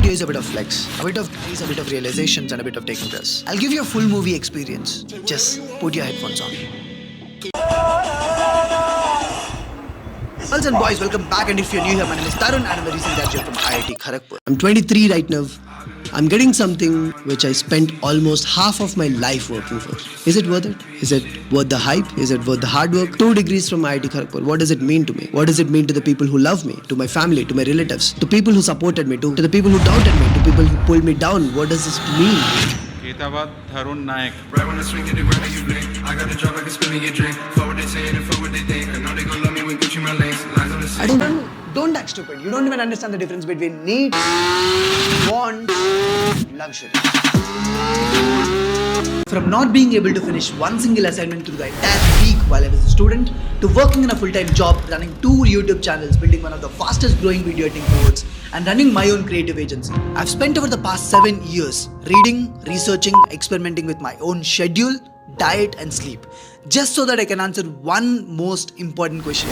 video is a bit of flex, a bit of a bit of realizations and a bit of taking risks. I'll give you a full movie experience. Just put your headphones on. Girls and boys, welcome back, and if you're new here, my name is Tarun and I'm a recent graduate from IIT Kharagpur. I'm 23 right now. I'm getting something which I spent almost half of my life working for. Is it worth it? Is it worth the hype? Is it worth the hard work? 2 degrees from IIT Kharagpur. What does it mean to me? What does it mean to the people who love me, to my family, to my relatives, to people who supported me, to the people who doubted me, to people who pulled me down? What does this mean? Ketawat Tharun Naik. Right when I swing to the ground, you blink. I got a drop like a spin in your drink. For what they say and for what they think. I know they gon' love me when Gucci my lanes. Lines on the scene. Don't act stupid. You don't even understand the difference between need, want, luxury. From not being able to finish one single assignment through the entire week while I was a student, to working in a full-time job, running 2 YouTube channels, building one of the fastest growing video editing cohorts, and running my own creative agency. I've spent over the past 7 years reading, researching, experimenting with my own schedule, diet and sleep, just so that I can answer one most important question.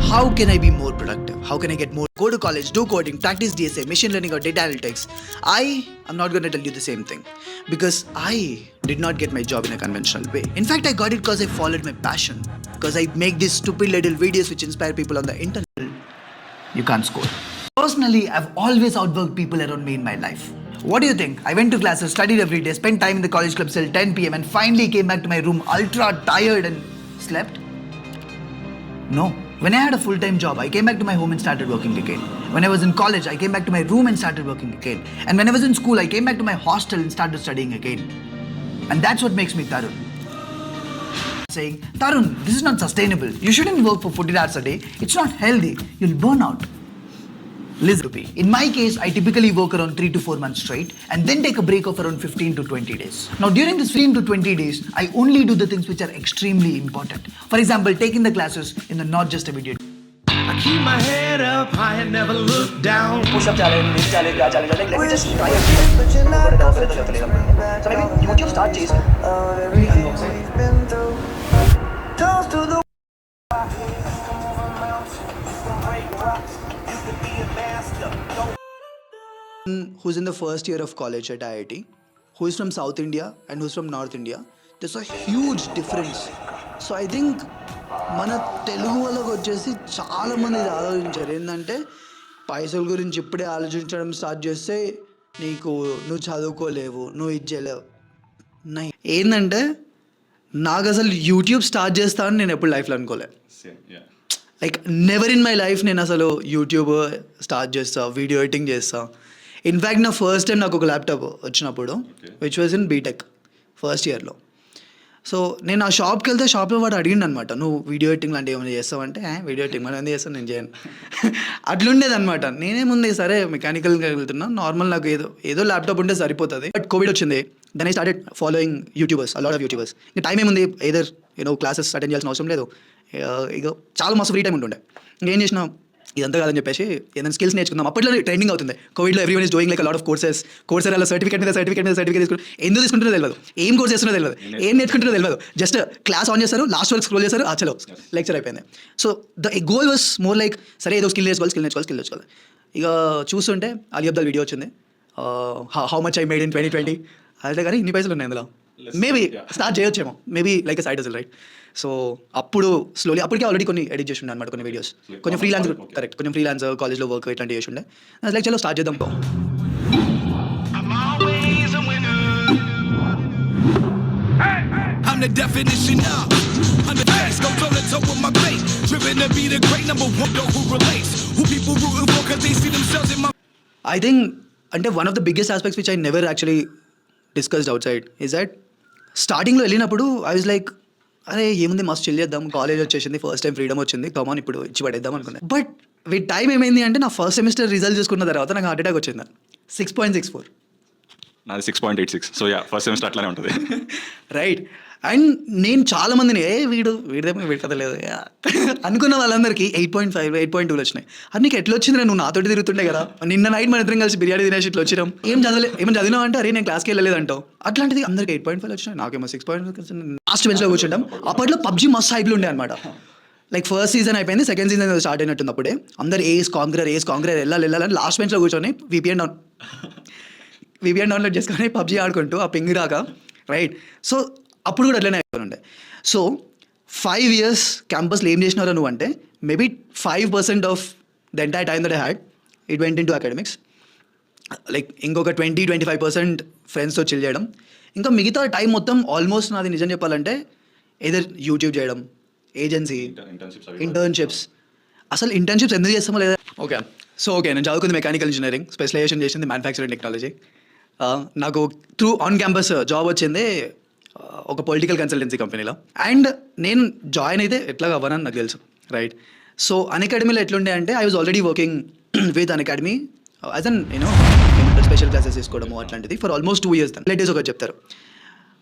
How can I be more productive? How can I get more? Go to college, do coding, practice DSA, machine learning or data analytics. I am not going to tell you the same thing because I did not get my job in a conventional way. In fact, I got it because I followed my passion. Because I make these stupid little videos which inspire people on the internet. You can't score. Personally, I've always outworked people around me in my life. What do you think? I went to classes, studied every day, spent time in the college club till 10 p.m. and finally came back to my room ultra tired and slept? No. When I had a full-time job, I came back to my home and started working again. When I was in college, I came back to my room and started working again. And when I was in school, I came back to my hostel and started studying again. And that's what makes me Tarun. Saying, Tarun, this is not sustainable. You shouldn't work for 14 hours a day. It's not healthy. You'll burn out. Listen to me. In my case, I typically work around 3 to 4 months straight and then take a break of around 15 to 20 days. Now, during this 15 to 20 days, I only do the things which are extremely important. For example, taking the classes in the not just a video. I keep my head up high and never look down. Push-up challenge, this challenge, that challenge. Let me just try a few. So maybe YouTube start chasing. Who's in the first year of college at IIT, who is from South India and who's from North India, there's a huge difference. So I think మన తెలుగు వాళ్ళకి వచ్చేసి చాలా మంది ఇది ఆలోచించారు ఏంటంటే పైసల గురించి ఇప్పుడే ఆలోచించడం స్టార్ట్ చేస్తే నువ్వు చదువుకోలేవు, నువ్వు ఇది చేయలేవు. ఏంటంటే నాకు అసలు యూట్యూబ్ స్టార్ట్ చేస్తానని నేను ఎప్పుడు లైఫ్లో అనుకోలే. Like never in my life నేను అసలు యూట్యూబ్ స్టార్ట్ చేస్తా, వీడియో ఎడిటింగ్ చేస్తా. ఇన్ఫ్యాక్ట్ నా ఫస్ట్ టైం నాకు ఒక ల్యాప్టాప్ వచ్చినప్పుడు which was in BTech first ఇయర్లో. సో నేను ఆ షాప్కి వెళ్తే షాప్లో వాడు అడిగిండు అనమాట, నువ్వు వీడియో ఎడిటింగ్ లాంటివి ఏమైనా చేస్తావంటే వీడియో ఎడిటింగ్ మనం ఎందుకు చేస్తాను, నేను చేయను. అట్లుండేది అనమాట. నేనేముంది సరే మెకానికల్గా వెళ్తున్నా, నార్మల్ నాకు ఏదో ల్యాప్టాప్ ఉంటే సరిపోతుంది. బట్ కోవిడ్ వచ్చింది, then I started following YouTubers, a lot of YouTubers. ఇంకా టైం ఏముంది, ఏదర్ క్లాసెస్ అటెండ్ చేయాల్సిన అవసరం లేదు, ఇక చాలా మస్తు ఫ్రీ టైం ఉంటుండే. ఇంకేం చేసినా ఇదంతా కాదని చెప్పేసి ఏదైనా స్కిల్స్ నేర్చుకుందాం. అప్పట్లో ట్రెండింగ్ అవుతుంది కోవిడ్లో, everyone is doing like lot of courses అలా సర్టిఫికేట్ తీసుకుని ఎందుకు తీసుకుంటారో తెలియదు, ఏం కోర్స్ చేస్తున్నో తెలియదు, ఏం నేర్చుకుంటారో తెలియదు. జస్ట్ క్లాస్ ఆన్ చేస్తారు, లాస్ట్ వరకు స్క్రోల్ చేస్తారు, చలో లెక్చర్ అయిపోయింది. So the goal was more like సరే ఏదో స్కిల్ నేర్చుకోవాలి. ఇక చూస్తుంటే అలీ అబ్దాల్ వీడియో వచ్చింది, how much I made in 2020. అదే కానీ ఇన్ని పైసలు ఉన్నాయి అందులో, మేబీ స్టార్ట్ చేయొచ్చేమో, maybe like side hustle, right? So అప్పుడు స్లోలీ అప్పటికే ఆల్రెడీ కొన్ని ఎడిట్ చేసి ఉండే అనమాట, కొన్ని వీడియోస్, కొంచెం ఫ్రీలాన్స్, కరెక్ట్, కొంచెం ఫ్రీలాన్స్ కాలేజ్లో వర్క్ ఇట్లాంటివి చేసి ఉండే. లైక్ చలో స్టార్ట్ చేద్దాం. I'm the definition of I'm the best, go toe to toe with my bait. Driven to be the great number one, know who relates. Who people rooting for cause they see themselves in my I think అంటే one of the biggest aspects which I never actually discussed out side is that స్టార్టింగ్లో వెళ్ళినప్పుడు I was like అరే ఏముంది మస్తు chill చేద్దాం, college వచ్చేసింది, first time freedom వచ్చింది, కమాన్ ఇప్పుడు ఇచ్చి పడేద్దాం అనుకున్నాను. బట్ విత్ టైం ఏమైంది అంటే నా ఫస్ట్ సెమిస్టర్ రిజల్ట్ చూసుకున్న తర్వాత నాకు హార్ట్ అటాక్ వచ్చింది. 6.64, నాది 6.86. సో యా, ఫస్ట్ సెమిస్టర్ అట్లానే ఉంటుంది, రైట్? అండ్ నేను చాలా మందిని వీడిదేమో పెట్టలేదు అనుకున్న వాళ్ళందరికీ 8.5, 8.2 వచ్చినాయి. అది నీకు ఎట్లా వచ్చింది? నువ్వు నాతోటి తిరుగుతుండే కదా, నిన్న నైట్ మన ఇద్దరం కలిసి బిర్యానీ తినేసి ఇట్లా వచ్చినాం, ఏమైనా చదివినావు అంటే అరే నేను క్లాస్కి వెళ్ళలేదు అంటావు. అట్లాంటిది అందరికి 8.5 వచ్చినాయి, నాకేమో 6.5. లాస్ట్ బెంచ్లో కూర్చుంటాం. అప్పట్లో పబ్జీ మస్తు హైప్లు ఉండే అనమాట. లైక్ ఫస్ట్ సీజన్ అయిపోయింది, సెకండ్ సీజన్ స్టార్ట్ అయినట్టుంది. అప్పుడే అందరు ఏస్ కాంగ్రర్ వెళ్ళాలని లాస్ట్ బెంచ్లో కూర్చొని VPN డౌన్లోడ్ చేసుకొని పబ్జీ ఆడుకుంటూ ఆ పింగ్ రాక, రైట్? సో అప్పుడు కూడా అట్లనే అయిపోయి. సో 5 years క్యాంపస్లో ఏం చేసినారో నువ్వు అంటే maybe 5% of the entire time that I had it went in to academics. Like ఇంకొక 20-25% ఫ్రెండ్స్తో చిల్ చేయడం. ఇంకా మిగతా టైం మొత్తం ఆల్మోస్ట్ నాది నిజం చెప్పాలంటే ఏదర్ యూట్యూబ్ చేయడం, ఏజెన్సీ, ఇంటర్న్షిప్స్. అసలు ఇంటర్న్షిప్స్ ఎందుకు చేస్తామో లేదా? ఓకే నేను చదువుకుంది మెకానికల్ ఇంజనీరింగ్, స్పెషలైజేషన్ చేసింది మ్యానుఫ్యాక్చరింగ్ టెక్నాలజీ. నాకు త్రూ ఆన్ క్యాంపస్ జాబ్ వచ్చింది ఒక పొలిటికల్ కన్సల్టెన్సీ కంపెనీలో. అండ్ నేను జాయిన్ అయితే ఎట్లా అవ్వనని నాకు తెలుసు, రైట్? సో అన్అకాడమీలో ఎట్లుండే అంటే I was already working with Unacademy as an special classes తీసుకోవడము అట్లాంటిది ఫర్ ఆల్మోస్ట్ 2 years. రిలేటివ్స్ ఒకటి చెప్తారు,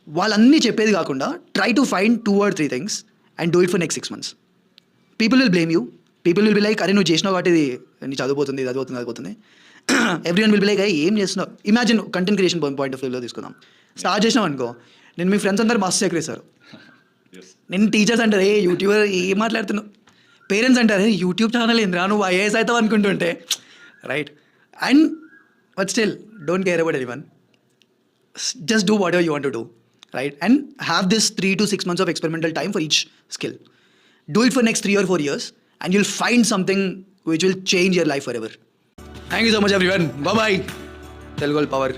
వాళ్ళన్నీ చెప్పేది కాకుండా try to find 2 or 3 things and do it for next 6 months. People will blame you, people will be like అరే నువ్వు చేసినావు కాబట్టి ఇది నీ చదివిపోతుంది. Everyone will be like ఏం చేస్తున్నావు. Imagine content creation point of వ్యూలో తీసుకుందాం. స్టార్ట్ చేసినావు అనుకో, నేను మీ ఫ్రెండ్స్ అందరూ మస్తు ఎక్కరేస్తారు. నేను టీచర్స్ అంటారు యూట్యూబర్ ఏం మాట్లాడుతున్నావు, పేరెంట్స్ అంటారు యూట్యూబ్ ఛానల్ ఏంద్రా నువ్వు IAS అవుతావు అనుకుంటుంటే, right? And but still don't care about anyone, just do what ever you want to do, right? And have this 3 to 6 months of experimental time for each skill. Do it for next 3 or 4 years and you'll find something which will change your life forever. Thank you so much everyone. Bye bye. Telugu Power.